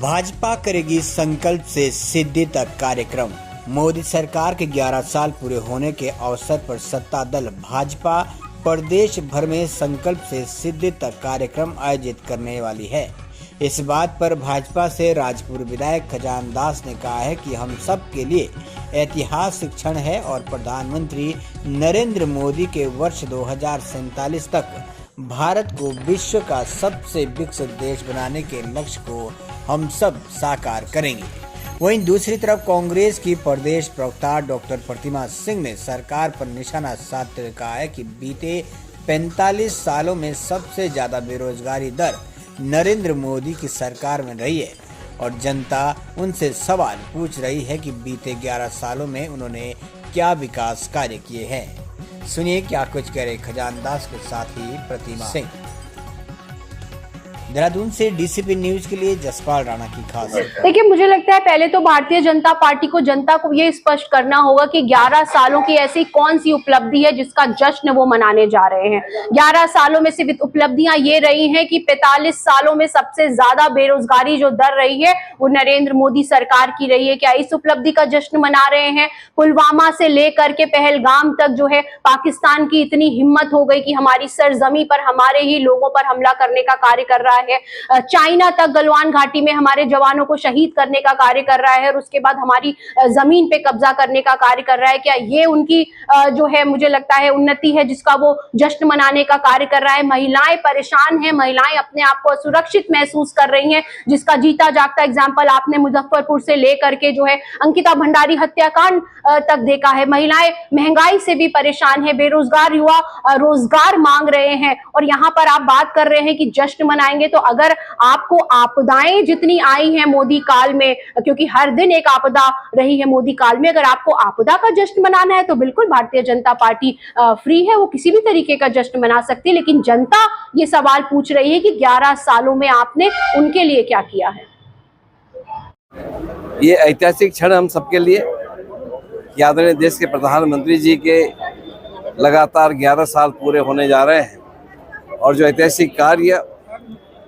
भाजपा करेगी संकल्प से सिद्धि तक कार्यक्रम। मोदी सरकार के 11 साल पूरे होने के अवसर पर सत्ता दल भाजपा प्रदेश भर में संकल्प से सिद्धि तक कार्यक्रम आयोजित करने वाली है। इस बात पर भाजपा से राजपुर विधायक खजान दास ने कहा है कि हम सब के लिए ऐतिहासिक क्षण है और प्रधानमंत्री नरेंद्र मोदी के वर्ष 2047 तक भारत को विश्व का सबसे विकसित देश बनाने के लक्ष्य को हम सब साकार करेंगे। वहीं दूसरी तरफ कांग्रेस की प्रदेश प्रवक्ता डॉक्टर प्रतिमा सिंह ने सरकार पर निशाना साधते हुए कहा है कि बीते 45 सालों में सबसे ज्यादा बेरोजगारी दर नरेंद्र मोदी की सरकार में रही है और जनता उनसे सवाल पूछ रही है कि बीते 11 सालों में उन्होंने क्या विकास कार्य किए हैं। सुनिए क्या कुछ कह रहे खजान दास के साथ ही प्रतिमा सिंह। देहरादून से डीसीपी न्यूज के लिए जसपाल राणा की खास। देखिए, मुझे लगता है पहले तो भारतीय जनता पार्टी को जनता को ये स्पष्ट करना होगा कि 11 सालों की ऐसी कौन सी उपलब्धि है जिसका जश्न वो मनाने जा रहे हैं। 11 सालों में सिर्फ उपलब्धियां ये रही हैं कि 45 सालों में सबसे ज्यादा बेरोजगारी जो दर रही है वो नरेंद्र मोदी सरकार की रही है। क्या इस उपलब्धि का जश्न मना रहे हैं? पुलवामा से लेकर के पहलगाम तक जो है पाकिस्तान की इतनी हिम्मत हो गई कि हमारी सरजमी पर हमारे ही लोगों पर हमला करने का कार्य कर रहा है। चाइना तक गलवान घाटी में हमारे जवानों को शहीद करने का कार्य कर रहा है और उसके बाद हमारी जमीन पे कब्जा करने का कार्य कर रहा है। क्या ये उनकी जो है मुझे लगता है उन्नति है जिसका वो जश्न मनाने का कार्य कर रहा है? महिलाएं परेशान हैं, महिलाएं अपने आप को असुरक्षित महसूस कर रही हैं, जिसका जीता जागता एग्जाम्पल आपने मुजफ्फरपुर से लेकर के जो है अंकिता भंडारी हत्याकांड तक देखा है। महिलाएं महंगाई से भी परेशान है, बेरोजगार युवा रोजगार मांग रहे हैं और यहाँ पर आप बात कर रहे हैं कि जश्न मनाएंगे। तो अगर आपको आपदाएं जितनी आई हैं मोदी काल में, क्योंकि हर दिन एक आपदा रही है मोदी काल में, अगर आपको आपदा का जश्न मनाना है तो बिल्कुल भारतीय जनता पार्टी फ्री है, वो किसी भी तरीके का जश्न मना सकती है। लेकिन जनता ये सवाल पूछ रही है कि 11 सालों में आपने उनके लिए क्या किया है। ये ऐतिहासिक क्षण हम सबके लिए आदरणीय देश के प्रधानमंत्री जी के लगातार 11 साल पूरे होने जा रहे हैं और जो ऐतिहासिक कार्य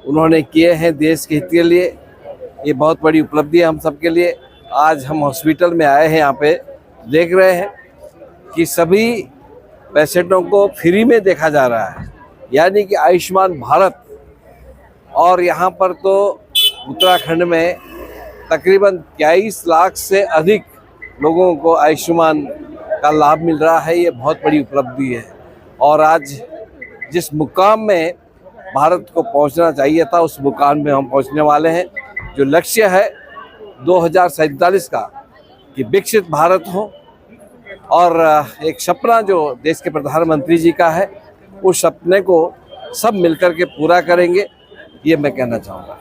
उन्होंने किए हैं देश के हित के लिए, ये बहुत बड़ी उपलब्धि है हम सबके लिए। आज हम हॉस्पिटल में आए हैं, यहाँ पे देख रहे हैं कि सभी पेशेंटों को फ्री में देखा जा रहा है, यानी कि आयुष्मान भारत। और यहाँ पर तो उत्तराखंड में तकरीबन 23 लाख से अधिक लोगों को आयुष्मान का लाभ मिल रहा है। ये बहुत बड़ी उपलब्धि है और आज जिस मुकाम में भारत को पहुंचना चाहिए था उस मुकाम में हम पहुंचने वाले हैं। जो लक्ष्य है 2047 का कि विकसित भारत हो और एक सपना जो देश के प्रधानमंत्री जी का है, उस सपने को सब मिलकर के पूरा करेंगे, ये मैं कहना चाहूँगा।